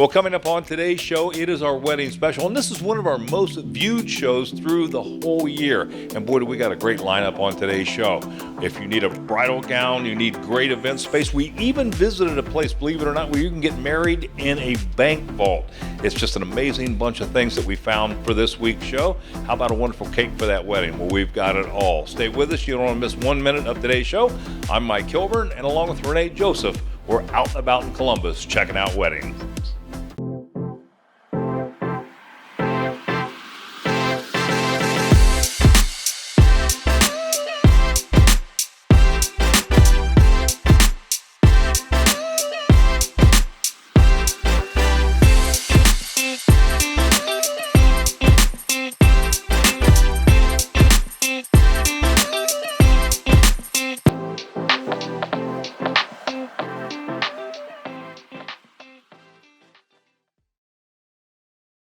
Well, coming up on today's show, it is our wedding special, and this is one of our most viewed shows through the whole year. And boy, do we got a great lineup on today's show. If you need a bridal gown, you need great event space. We even visited a place, believe it or not, where you can get married in a bank vault. It's just an amazing bunch of things that we found for this week's show. How about a wonderful cake for that wedding? Well, we've got it all. Stay with us. You don't want to miss 1 minute of today's show. I'm Mike Kilburn, and along with Renee Joseph, we're out and about in Columbus checking out weddings.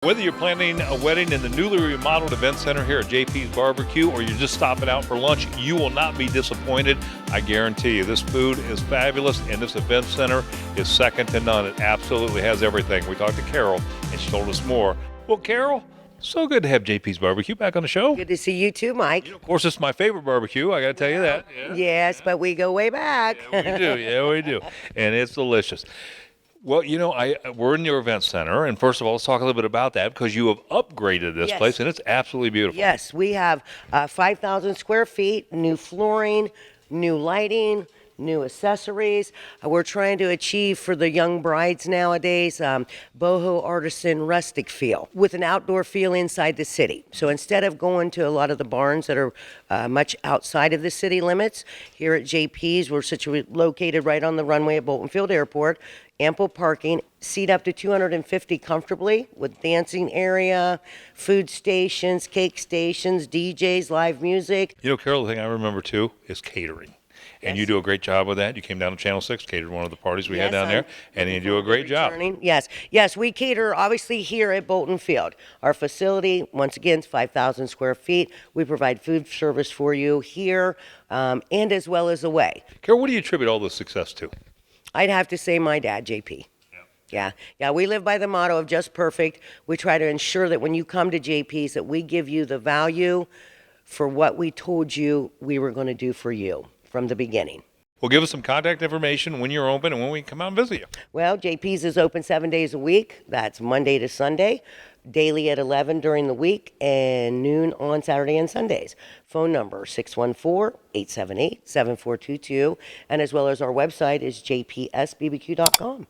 Whether you're planning a wedding in the newly remodeled event center here at JP's Barbecue or you're just stopping out for lunch, you will not be disappointed. I guarantee you. This food is fabulous, and this event center is second to none. It absolutely has everything. We talked to Carol, and she told us more. Well, Carol, so good to have JP's Barbecue back on the show. Good to see you too, Mike. Of course, it's my favorite barbecue. I got to tell you that. Yeah. Yes, but we go way back. Yeah, we do. Yeah, we do. And it's delicious. Well, we're in your event center, and first of all, let's talk a little bit about that because you have upgraded this place, and it's absolutely beautiful. Yes, we have 5,000 square feet, new flooring, new lighting, new accessories. We're trying to achieve for the young brides nowadays boho artisan rustic feel with an outdoor feel inside the city. So instead of going to a lot of the barns that are much outside of the city limits, here at JP's, we're located right on the runway at Bolton Field Airport. Ample parking, seat up to 250 comfortably with dancing area, food stations, cake stations, DJs, live music. Carol, the thing I remember too is catering. And you do a great job with that. You came down to Channel 6, catered one of the parties we had down there, and you do a great job. Yes, we cater obviously here at Bolton Field. Our facility, once again, is 5,000 square feet. We provide food service for you here and as well as away. Carol, what do you attribute all this success to? I'd have to say my dad, JP. Yeah, we live by the motto of just perfect. We try to ensure that when you come to JP's that we give you the value for what we told you we were going to do for you from the beginning. Well, give us some contact information when you're open and when we can come out and visit you. Well, JP's is open 7 days a week. That's Monday to Sunday, daily at 11 during the week, and noon on Saturday and Sundays. Phone number 614-878-7422, and as well as our website is jpsbbq.com.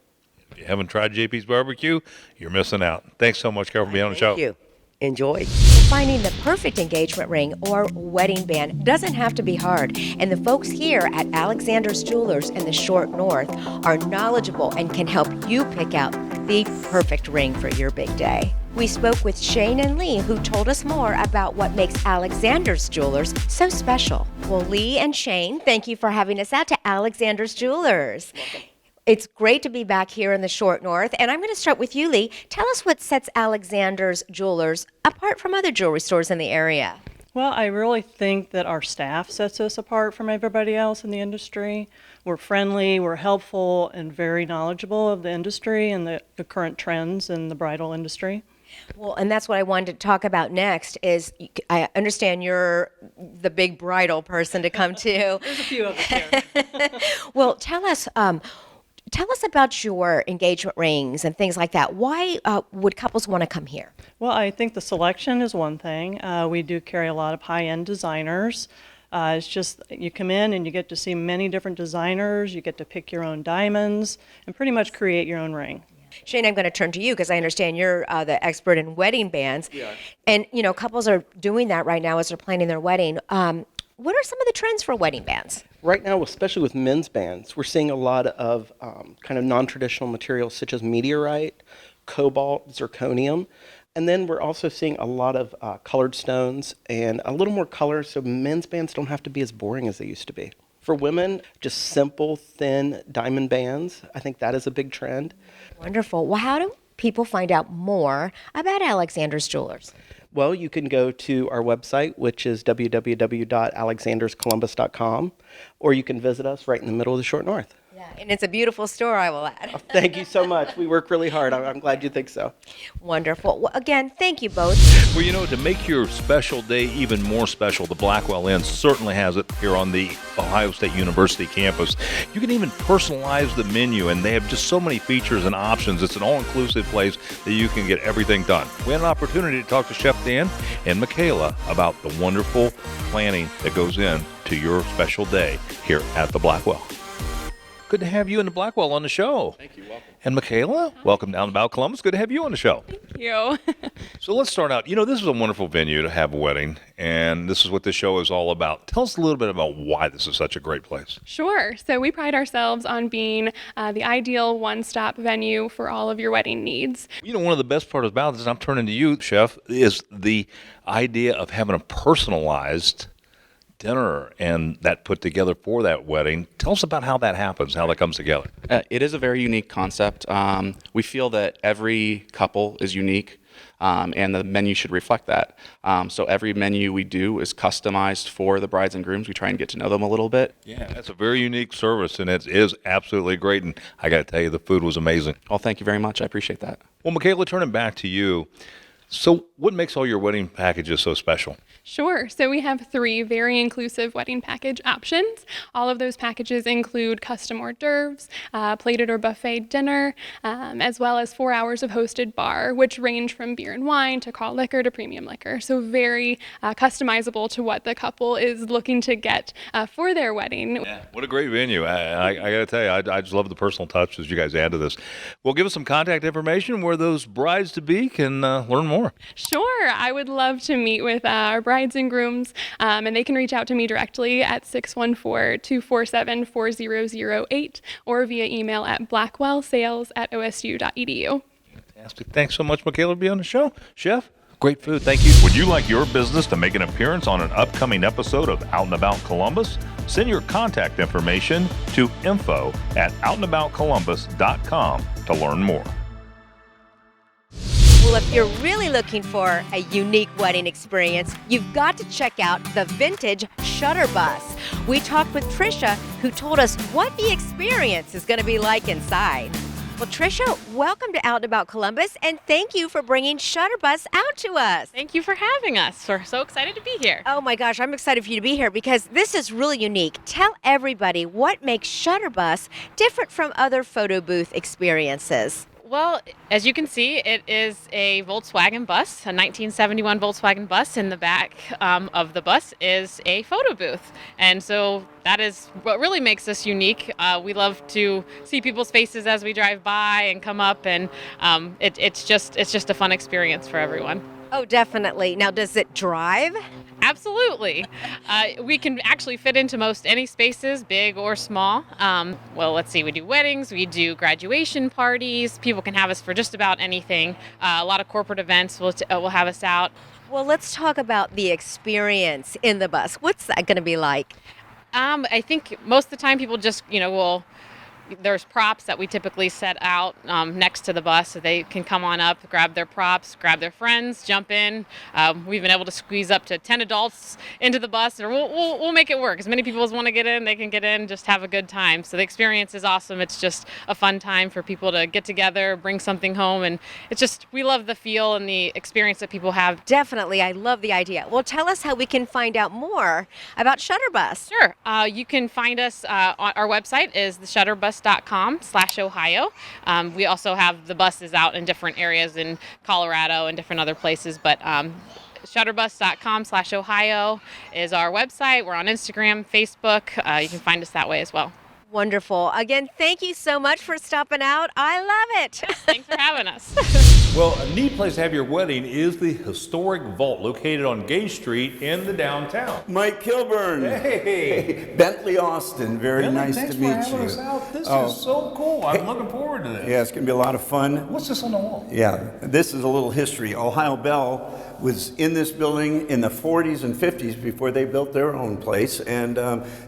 If you haven't tried JP's Barbecue, you're missing out. Thanks so much, Carol, for being on the show. Thank you. Enjoy. Finding the perfect engagement ring or wedding band doesn't have to be hard, and the folks here at Alexander's Jewelers in the Short North are knowledgeable and can help you pick out the perfect ring for your big day. We spoke with Shane and Lee, who told us more about what makes Alexander's Jewelers so special. Well, Lee and Shane, thank you for having us out to Alexander's Jewelers. It's great to be back here in the Short North, and I'm going to start with you, Lee. Tell us what sets Alexander's Jewelers apart from other jewelry stores in the area. Well, I really think that our staff sets us apart from everybody else in the industry. We're friendly, we're helpful, and very knowledgeable of the industry and the current trends in the bridal industry. Well, and that's what I wanted to talk about next is I understand you're the big bridal person to come to. There's a few of us here. Well, tell us about your engagement rings and things like that. Why would couples want to come here? Well, I think the selection is one thing. We do carry a lot of high-end designers. It's just you come in and you get to see many different designers. You get to pick your own diamonds and pretty much create your own ring. Shane, I'm going to turn to you because I understand you're the expert in wedding bands. Yeah. And, couples are doing that right now as they're planning their wedding. What are some of the trends for wedding bands? Right now, especially with men's bands, we're seeing a lot of kind of non-traditional materials such as meteorite, cobalt, zirconium. And then we're also seeing a lot of colored stones and a little more color, so men's bands don't have to be as boring as they used to be. For women, just simple, thin diamond bands. I think that is a big trend. Wonderful. Well, how do people find out more about Alexander's Jewelers? Well, you can go to our website, which is www.alexanderscolumbus.com, or you can visit us right in the middle of the Short North. Yeah, and it's a beautiful store, I will add. Thank you so much. We work really hard. I'm glad you think so. Wonderful. Well, again, thank you both. Well, you know, to make your special day even more special, the Blackwell Inn certainly has it here on the Ohio State University campus. You can even personalize the menu, and they have just so many features and options. It's an all-inclusive place that you can get everything done. We had an opportunity to talk to Chef Dan and Michaela about the wonderful planning that goes in to your special day here at the Blackwell. Good to have you and the Blackwell on the show. Thank you. Welcome. And Michaela, welcome down about Columbus. Good to have you on the show. Thank you. So let's start out. You know, this is a wonderful venue to have a wedding, and this is what this show is all about. Tell us a little bit about why this is such a great place. Sure. So we pride ourselves on being the ideal one-stop venue for all of your wedding needs. You know, one of the best parts about this, and I'm turning to you, Chef, is the idea of having a personalized dinner and that put together for that wedding. Tell us about how that happens, how that comes together. It is a very unique concept. We feel that every couple is unique, and the menu should reflect that. So every menu we do is customized for the brides and grooms. We try and get to know them a little bit. Yeah, that's a very unique service, and it is absolutely great. And I got to tell you, the food was amazing. Well, thank you very much. I appreciate that. Well, Michaela, turning back to you. So what makes all your wedding packages so special? Sure. So we have 3 very inclusive wedding package options. All of those packages include custom hors d'oeuvres, plated or buffet dinner, as well as 4 hours of hosted bar, which range from beer and wine to crawl liquor to premium liquor. So very customizable to what the couple is looking to get for their wedding. Yeah, what a great venue. I got to tell you, I just love the personal touch as you guys add to this. Well, give us some contact information where those brides-to-be can learn more. Sure. I would love to meet with our brides and grooms, and they can reach out to me directly at 614-247-4008 or via email at blackwellsales@osu.edu. Fantastic. Thanks so much, Michaela, to be on the show. Chef, great food. Thank you. Would you like your business to make an appearance on an upcoming episode of Out and About Columbus? Send your contact information to info@outandaboutcolumbus.com to learn more. Well, if you're really looking for a unique wedding experience, you've got to check out the vintage Shuttle Bus. We talked with Trisha, who told us what the experience is going to be like inside. Well, Trisha, welcome to Out and About Columbus, and thank you for bringing Shuttle Bus out to us. Thank you for having us. We're so excited to be here. Oh my gosh, I'm excited for you to be here because this is really unique. Tell everybody what makes Shuttle Bus different from other photo booth experiences. Well, as you can see, it is a Volkswagen bus, a 1971 Volkswagen bus. In the back of the bus is a photo booth. And so that is what really makes us unique. We love to see people's faces as we drive by and come up, and it's just a fun experience for everyone. Oh, definitely. Now, does it drive? Absolutely. We can actually fit into most any spaces, big or small. Well, let's see, we do weddings, we do graduation parties. People can have us for just about anything. A lot of corporate events will have us out. Well, let's talk about the experience in the bus. What's that going to be like? I think most of the time people just, there's props that we typically set out next to the bus so they can come on up, grab their props, grab their friends, jump in. We've been able to squeeze up to 10 adults into the bus, and we'll make it work. As many people as want to get in, they can get in, just have a good time. So the experience is awesome. It's just a fun time for people to get together, bring something home, and it's just, we love the feel and the experience that people have. Definitely. I love the idea. Well, tell us how we can find out more about Shuttle Bus. Sure. You can find us on our website is theshutterbus.com/Ohio. We also have the buses out in different areas in Colorado and different other places, but shutterbus.com/Ohio is our website. We're on Instagram, Facebook. You can find us that way as well. Wonderful. Again, thank you so much for stopping out. I love it. Thanks for having us. Well, a neat place to have your wedding is the Historic Vault located on Gay Street in the downtown. Mike Kilburn. Hey. Bentley Austin. Very Billy, nice thanks to meet for having you. us out. This Oh. is so cool. I'm looking forward to this. Yeah, it's going to be a lot of fun. What's this on the wall? Yeah, this is a little history. Ohio Bell was in this building in the 40s and 50s before they built their own place, and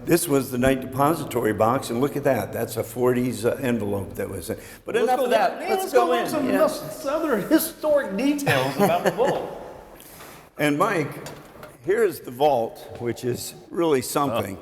this was the night depository box, and look at that. That's a 40s envelope that was in. But enough of that. Let's go in. Some Yeah. other historic details about the vault. And Mike, here's the vault, which is really something.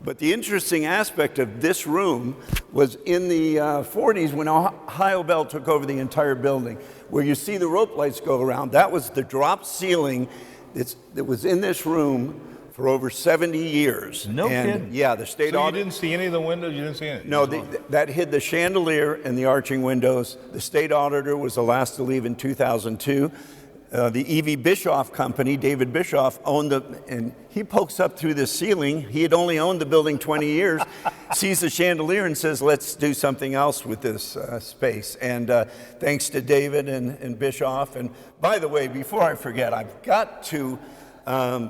But the interesting aspect of this room was in the 40s when Ohio Bell took over the entire building, where you see the rope lights go around. That was the drop ceiling that was in this room for over 70 years. No kidding. Yeah, the state So you didn't see any of the windows? You didn't see any? No, that hid the chandelier and the arching windows. The state auditor was the last to leave in 2002. The E.V. Bischoff Company, David Bischoff, owned and he pokes up through the ceiling. He had only owned the building 20 years, sees the chandelier and says, let's do something else with this space. And thanks to David and Bischoff. And by the way, before I forget, I've got to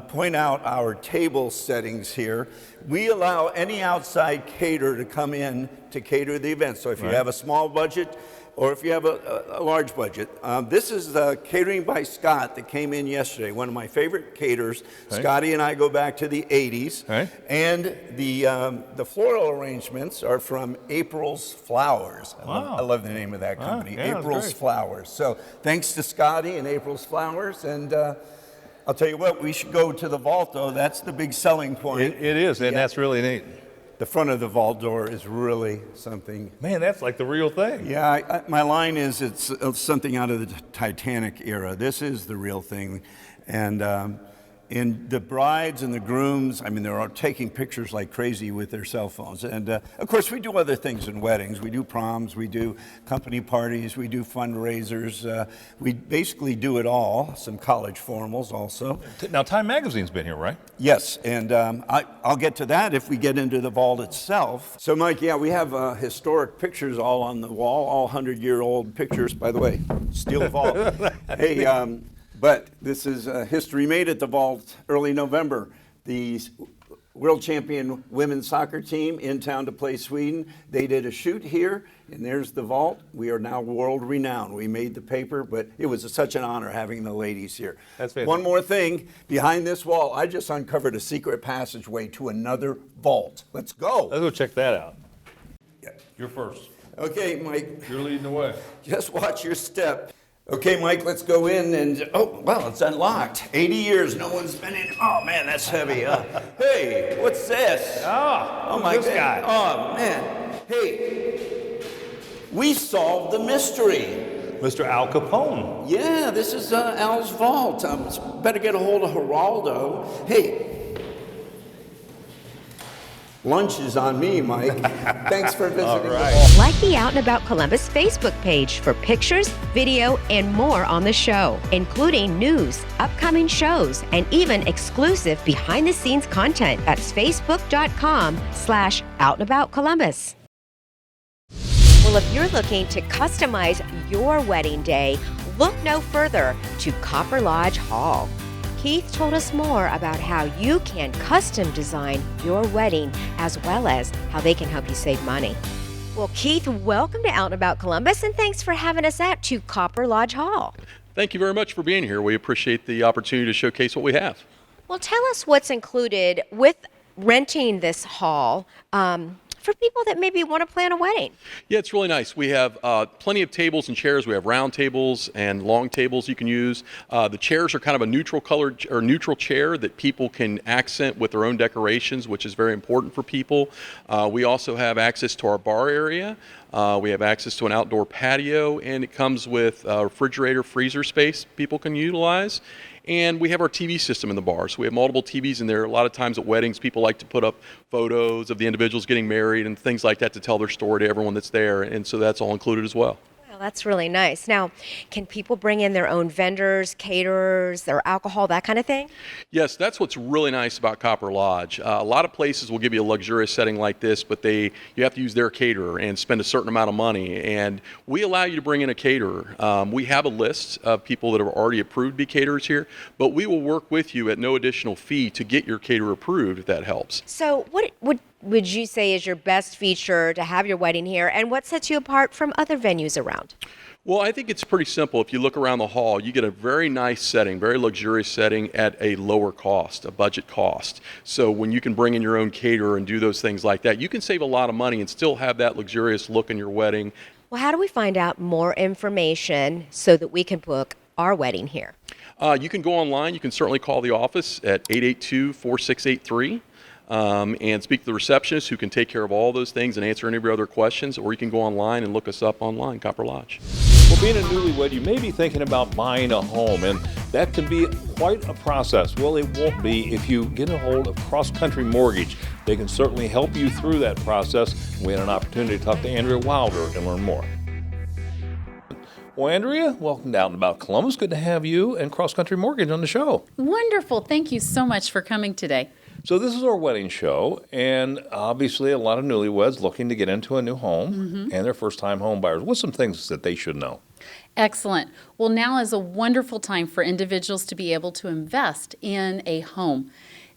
point out our table settings here. We allow any outside caterer to come in to cater the event. So if you have a small budget, or if you have a large budget. This is Catering by Scott that came in yesterday, one of my favorite caterers. Right. Scotty and I go back to the 80s. Right. And the floral arrangements are from April's Flowers. Wow. I love the name of that company, yeah, April's Flowers. So thanks to Scotty and April's Flowers. And I'll tell you what, we should go to the vault, though. That's the big selling point. It is, and that's really neat. The front of the vault door is really something. Man, that's like the real thing. Yeah, my line is it's something out of the Titanic era. This is the real thing. And the brides and the grooms, I mean, they're all taking pictures like crazy with their cell phones. And of course, we do other things in weddings. We do proms, we do company parties, we do fundraisers. We basically do it all, some college formals also. Now, Time Magazine's been here, right? Yes, and I'll get to that if we get into the vault itself. So, Mike, yeah, we have historic pictures all on the wall, all 100-year-old pictures. By the way, Steel Vault. Hey, but this is history made at the vault early November. The world champion women's soccer team in town to play Sweden. They did a shoot here, and there's the vault. We are now world renowned. We made the paper, but it was such an honor having the ladies here. That's fantastic. One more thing, behind this wall, I just uncovered a secret passageway to another vault. Let's go. Let's go check that out. Yeah. You're first. Okay, Mike. You're leading the way. Just watch your step. Okay, Mike, let's go in and, oh, well, it's unlocked. 80 years, no one's been in. Oh, man, that's heavy. Hey, what's this? Oh my this God. guy. Oh, man. Hey, we solved the mystery. Mr. Al Capone. Yeah, this is Al's vault. Better get a hold of Geraldo. Hey, lunch is on me, Mike. Thanks for visiting. All right. Like the Out and About Columbus Facebook page for pictures, video, and more on the show, including news, upcoming shows, and even exclusive behind-the-scenes content. That's facebook.com/OutandAboutColumbus. Well, if you're looking to customize your wedding day, look no further to Copper Lodge Hall. Keith told us more about how you can custom design your wedding, as well as how they can help you save money. Well, Keith, welcome to Out and About Columbus, and thanks for having us out to Copper Lodge Hall. Thank you very much for being here. We appreciate the opportunity to showcase what we have. Well, tell us what's included with renting this hall for people that maybe want to plan a wedding. Yeah, it's really nice. We have plenty of tables and chairs. We have round tables and long tables you can use. The chairs are kind of a neutral colored or neutral chair that people can accent with their own decorations, which is very important for people. We also have access to our bar area. We have access to an outdoor patio, and it comes with a refrigerator, freezer space people can utilize. And we have our TV system in the bar. So we have multiple TVs in there. A lot of times at weddings, people like to put up photos of the individuals getting married and things like that to tell their story to everyone that's there. And so that's all included as well. Well, that's really nice. Now, can people bring in their own vendors, caterers, their alcohol, that kind of thing? Yes, that's what's really nice about Copper Lodge. A lot of places will give you a luxurious setting like this, but you have to use their caterer and spend a certain amount of money. And we allow you to bring in a caterer. We have a list of people that are already approved to be caterers here, but we will work with you at no additional fee to get your caterer approved, if that helps. So what would you say is your best feature to have your wedding here, and what sets you apart from other venues around? Well, I think it's pretty simple. If you look around the hall, you get a very nice setting, very luxurious setting at a lower cost, a budget cost. So when you can bring in your own caterer and do those things like that, you can save a lot of money and still have that luxurious look in your wedding. Well, how do we find out more information so that we can book our wedding here? You can go online. You can certainly call the office at 882-4683. and speak to the receptionist who can take care of all those things and answer any of your other questions, or you can go online and look us up online, Copper Lodge. Well, being a newlywed, you may be thinking about buying a home, and that can be quite a process. Well, it won't be if you get a hold of Cross Country Mortgage. They can certainly help you through that process. We had an opportunity to talk to Andrea Wilder and learn more. Well, Andrea, welcome down to About Columbus. Good to have you and Cross Country Mortgage on the show. Wonderful. Thank you so much for coming today. So this is our wedding show, and obviously a lot of newlyweds looking to get into a new home and their first-time home buyers. What's some things that they should know? Excellent. Well, now is a wonderful time for individuals to be able to invest in a home.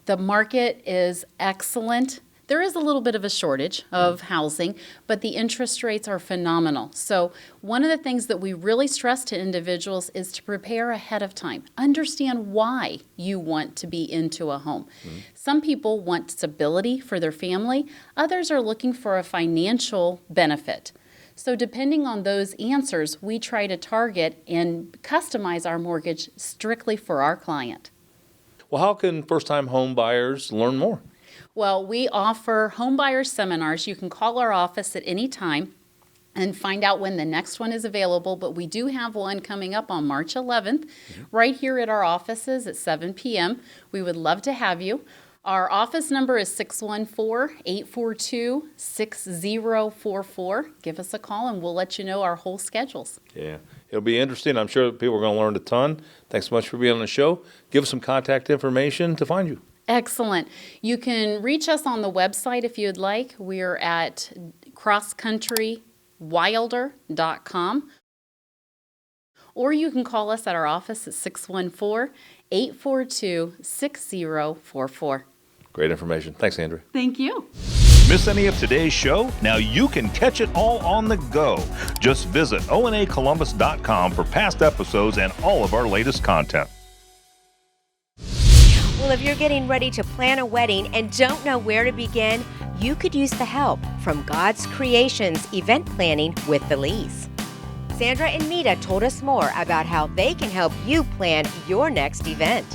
The market is excellent. There is a little bit of a shortage of housing, but the interest rates are phenomenal. So one of the things that we really stress to individuals is to prepare ahead of time. Understand why you want to be into a home. Some people want stability for their family. Others are looking for a financial benefit. So depending on those answers, we try to target and customize our mortgage strictly for our client. Well, how can first-time home buyers learn more? Well, we offer home buyers seminars. You can call our office at any time and find out when the next one is available, but we do have one coming up on March 11th right here at our offices at 7 p.m. We would love to have you. Our office number is 614-842-6044. Give us a call and we'll let you know our whole schedules. Yeah, it'll be interesting. I'm sure people are going to learn a ton. Thanks so much for being on the show. Give us some contact information to find you. Excellent. You can reach us on the website if you'd like. We're at crosscountrywilder.com. Or you can call us at our office at 614-842-6044. Great information. Thanks, Andrea. Thank you. Miss any of today's show? Now you can catch it all on the go. Just visit onacolumbus.com for past episodes and all of our latest content. Well, if you're getting ready to plan a wedding and don't know where to begin, you could use the help from God's Creations Event Planning with the Lees. Sandra and Mita told us more about how they can help you plan your next event.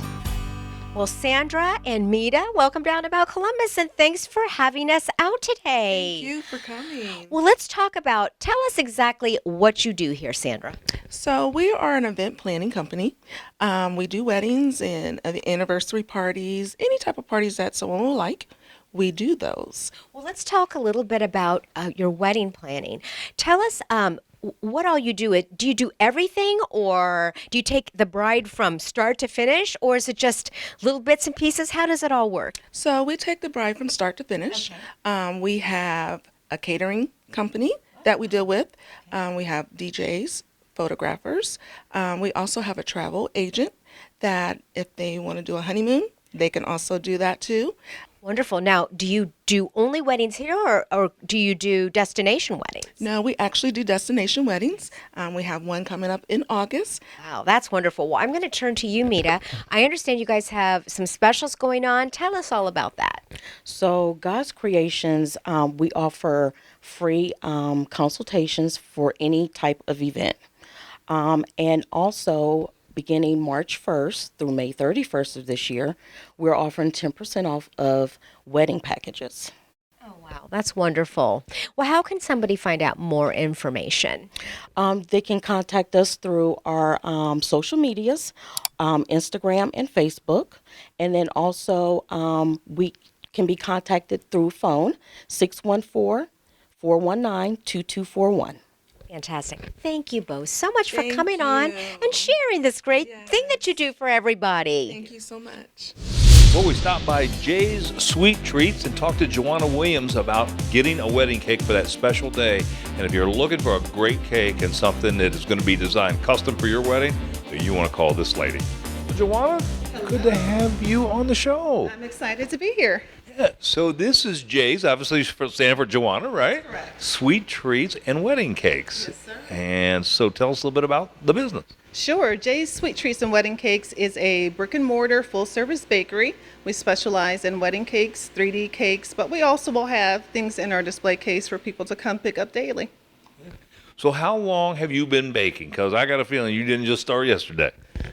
Well, Sandra and Mita, welcome down to About Columbus, and thanks for having us out today. Thank you for coming. Well, let's talk about, tell us exactly what you do here, Sandra. So we are an event planning company. We do weddings and anniversary parties, any type of parties that someone will like. We do those. Well, let's talk a little bit about your wedding planning. Tell us what all you do. Do you do everything, or do you take the bride from start to finish, or is it just little bits and pieces? How does it all work? So we take the bride from start to finish. Okay. We have a catering company that we deal with. We have DJs, photographers. We also have a travel agent that if they want to do a honeymoon, they can also do that too. Wonderful. Now, do you do only weddings here, or do you do destination weddings? No, we actually do destination weddings. We have one coming up in August. Wow, that's wonderful. Well, I'm going to turn to you, Mita. I understand you guys have some specials going on. Tell us all about that. So, God's Creations, we offer free consultations for any type of event. And also, beginning March 1st through May 31st of this year, we're offering 10% off of wedding packages. Oh, wow. That's wonderful. Well, how can somebody find out more information? They can contact us through our social medias, Instagram and Facebook. And then also we can be contacted through phone, 614-419-2241. Fantastic. Thank you both so much for coming on and sharing this great thing that you do for everybody. Thank you so much. Well, we stopped by Jay's Sweet Treats and talked to Joanna Williams about getting a wedding cake for that special day. And if you're looking for a great cake and something that is going to be designed custom for your wedding, you want to call this lady. Joanna, good to have you on the show. I'm excited to be here. Yeah, so this is Jay's, obviously standing for Joanna, right? Correct. Sweet Treats and Wedding Cakes. Yes, sir. And so tell us a little bit about the business. Sure. Jay's Sweet Treats and Wedding Cakes is a brick and mortar full service bakery. We specialize in wedding cakes, 3D cakes, but we also will have things in our display case for people to come pick up daily. So how long have you been baking? Because I got a feeling you didn't just start yesterday.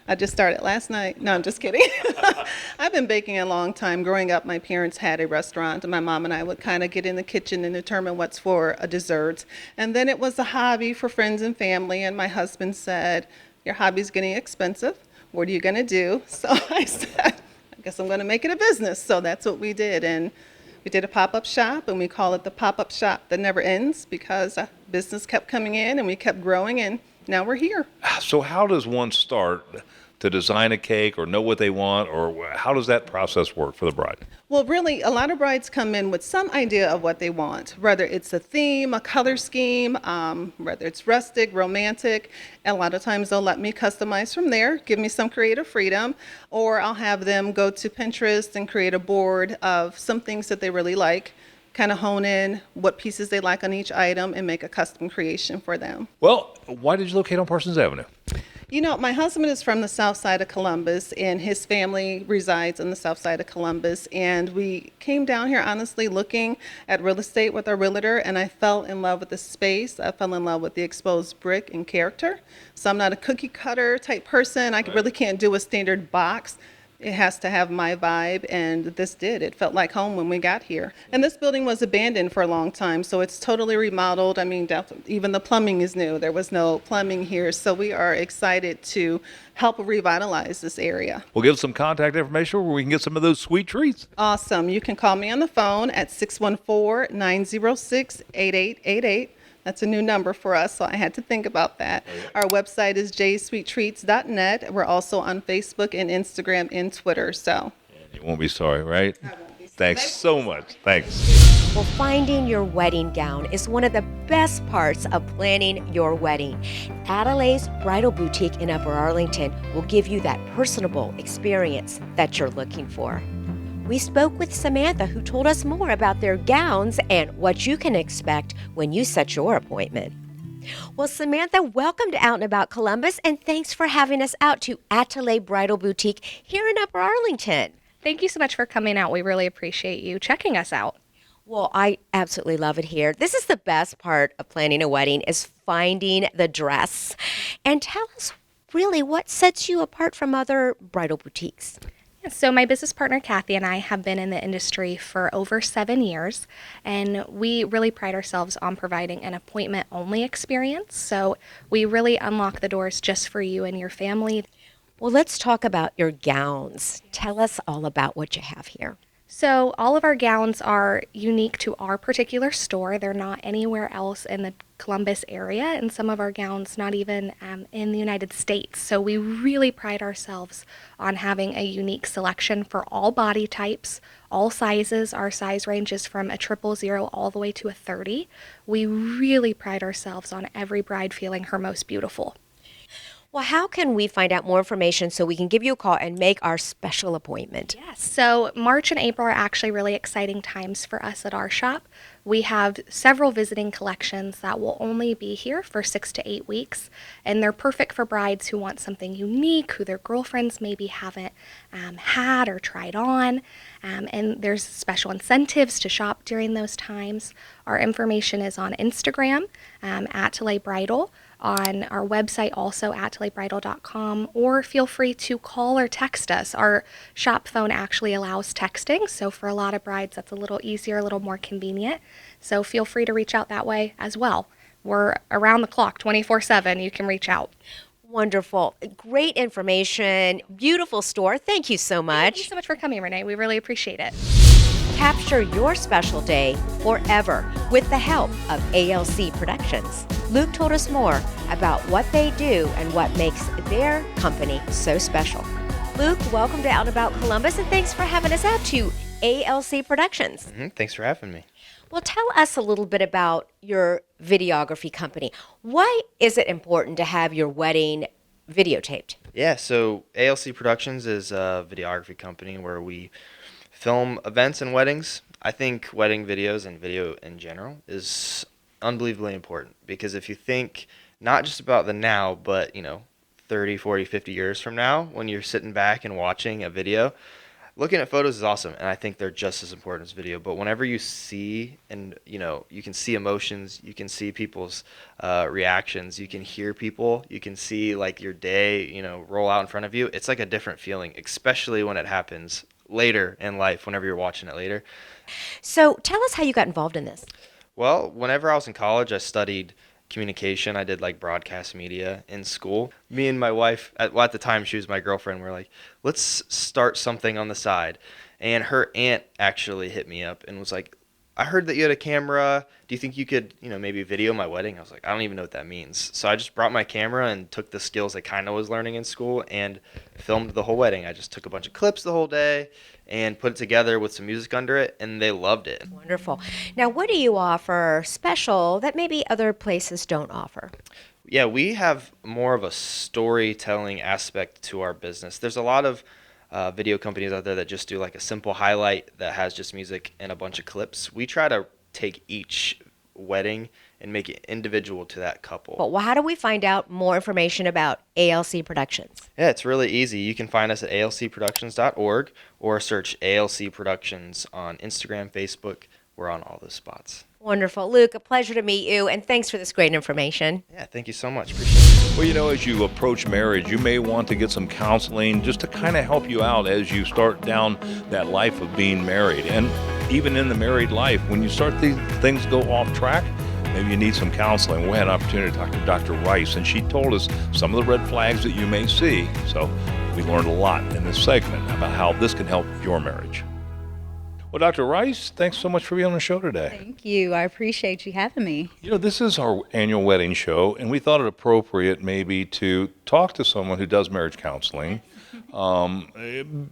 I just started last night. No, I'm just kidding. I've been baking a long time. Growing up, my parents had a restaurant, and my mom and I would kind of get in the kitchen and determine what's for a dessert. And then it was a hobby for friends and family, and my husband said, your hobby's getting expensive. What are you going to do? So I said, I guess I'm going to make it a business. So that's what we did. And we did a pop-up shop, and we call it the pop-up shop that never ends because business kept coming in, and we kept growing, and now we're here. So how does one start to design a cake or know what they want, or how does that process work for the bride? Well, really, a lot of brides come in with some idea of what they want, whether it's a theme, a color scheme, whether it's rustic, romantic. And a lot of times they'll let me customize from there, give me some creative freedom, or I'll have them go to Pinterest and create a board of some things that they really like, kind of hone in what pieces they like on each item and make a custom creation for them. Well, why did you locate on Parsons Avenue? You know, my husband is from the south side of Columbus, and his family resides on the south side of Columbus. And we came down here, honestly, looking at real estate with our realtor, and I fell in love with the space. I fell in love with the exposed brick and character. So I'm not a cookie cutter type person. I really can't do a standard box. It has to have my vibe, and this did. It felt like home when we got here. And this building was abandoned for a long time, so it's totally remodeled. I mean, even the plumbing is new. There was no plumbing here, so we are excited to help revitalize this area. We'll give some contact information where we can get some of those sweet treats. Awesome. You can call me on the phone at 614-906-8888. That's a new number for us, so I had to think about that. Our website is jsweettreats.net. We're also on Facebook and Instagram and Twitter. So You won't be sorry, right? I won't be sorry. Thanks so much. Thanks. Well, finding your wedding gown is one of the best parts of planning your wedding. Adelaide's Bridal Boutique in Upper Arlington will give you that personable experience that you're looking for. We spoke with Samantha, who told us more about their gowns and what you can expect when you set your appointment. Well, Samantha, welcome to Out and About Columbus, and thanks for having us out to Atelier Bridal Boutique here in Upper Arlington. Thank you so much for coming out. We really appreciate you checking us out. Well, I absolutely love it here. This is the best part of planning a wedding, is finding the dress. And tell us really what sets you apart from other bridal boutiques. So my business partner, Kathy, and I have been in the industry for over 7 years, and we really pride ourselves on providing an appointment-only experience. So we really unlock the doors just for you and your family. Well, let's talk about your gowns. Tell us all about what you have here. So all of our gowns are unique to our particular store. They're not anywhere else in the Columbus area, and some of our gowns not even in the United States. So we really pride ourselves on having a unique selection for all body types, all sizes. Our size ranges from a 000 all the way to a 30. We really pride ourselves on every bride feeling her most beautiful. Well, how can we find out more information so we can give you a call and make our special appointment? Yes, so March and April are actually really exciting times for us at our shop. We have several visiting collections that will only be here for 6 to 8 weeks, and they're perfect for brides who want something unique, who their girlfriends maybe haven't had or tried on, and there's special incentives to shop during those times. Our information is on Instagram, Atelier Bridal, on our website also, atelierbridal.com, or feel free to call or text us. Our shop phone actually allows texting, so for a lot of brides that's a little easier, a little more convenient. So feel free to reach out that way as well. We're around the clock, 24/7. You can reach out. Wonderful. Great information. Beautiful store. Thank you so much. Thank you so much for coming, Renee. We really appreciate it. Capture your special day forever with the help of ALC Productions. Luke told us more about what they do and what makes their company so special. Luke, welcome to Out and About Columbus, and thanks for having us out to ALC Productions. Thanks for having me. Well, tell us a little bit about your videography company. Why is it important to have your wedding videotaped? Yeah, so ALC Productions is a videography company where we film events and weddings. I think wedding videos and video in general is unbelievably important, because if you think not just about the now, but 30, 40, 50 years from now, when you're sitting back and watching a video, looking at photos is awesome, and I think they're just as important as video. But whenever you see, and you can see emotions, you can see people's reactions, you can hear people, you can see like your day, roll out in front of you. It's like a different feeling, especially when it happens later in life, whenever you're watching it later. So tell us how you got involved in this. Well, whenever I was in college, I studied communication. I did like broadcast media in school. Me and my wife, at the time she was my girlfriend, were like, let's start something on the side. And her aunt actually hit me up and was like, I heard that you had a camera. Do you think you could, maybe video my wedding? I was like, I don't even know what that means. So I just brought my camera and took the skills I kind of was learning in school and filmed the whole wedding. I just took a bunch of clips the whole day and put it together with some music under it, and they loved it. Wonderful. Now, what do you offer special that maybe other places don't offer? Yeah, we have more of a storytelling aspect to our business. There's a lot of video companies out there that just do like a simple highlight that has just music and a bunch of clips. We try to take each wedding and make it individual to that couple. Well, how do we find out more information about ALC Productions? Yeah, it's really easy. You can find us at alcproductions.org or search ALC Productions on Instagram, Facebook. We're on all those spots. Wonderful. Luke, a pleasure to meet you, and thanks for this great information. Yeah, thank you so much. Appreciate it. Well, as you approach marriage, you may want to get some counseling just to kind of help you out as you start down that life of being married. And even in the married life, when you start these things go off track, maybe you need some counseling. We had an opportunity to talk to Dr. Rice, and she told us some of the red flags that you may see. So we learned a lot in this segment about how this can help your marriage. Well, Dr. Rice, thanks so much for being on the show today. Thank you. I appreciate you having me. This is our annual wedding show, and we thought it appropriate maybe to talk to someone who does marriage counseling,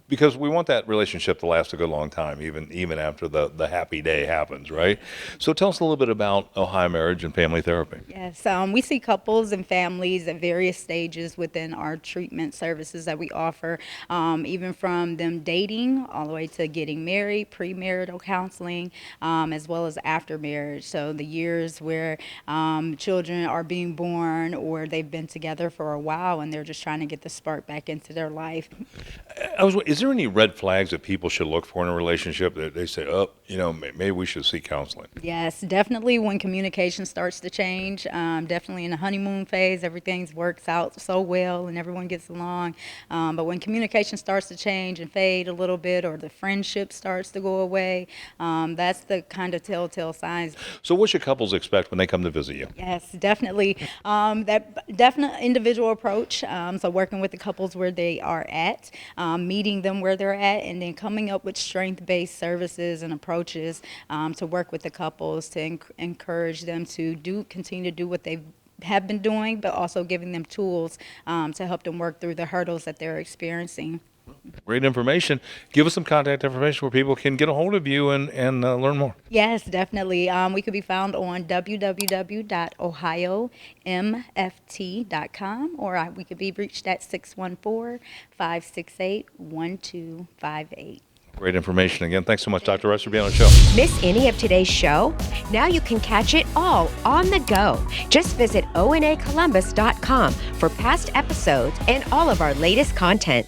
because we want that relationship to last a good long time, even after the happy day happens, right? So tell us a little bit about Ohio Marriage and Family Therapy. Yes, we see couples and families at various stages within our treatment services that we offer, even from them dating all the way to getting married, premarital counseling, as well as after marriage. So the years where children are being born or they've been together for a while and they're just trying to get the spark back into their life. Is there any red flags that people should look for in a relationship that they say, maybe we should seek counseling? Yes, definitely when communication starts to change, definitely in the honeymoon phase, everything works out so well and everyone gets along. But when communication starts to change and fade a little bit, or the friendship starts to go away, that's the kind of telltale signs. So what should couples expect when they come to visit you? Yes, definitely. That definite individual approach. So working with the couples where they are at, meeting them where they're at, and then coming up with strength-based services and approaches to work with the couples to encourage them to continue to do what they have been doing, but also giving them tools to help them work through the hurdles that they're experiencing. Great information. Give us some contact information where people can get a hold of you and learn more. Yes, definitely. We could be found on www.ohiomft.com, or we could be reached at 614-568-1258. Great information. Again, thanks so much, Dr. Rice, for being on the show. Miss any of today's show? Now you can catch it all on the go. Just visit onacolumbus.com for past episodes and all of our latest content.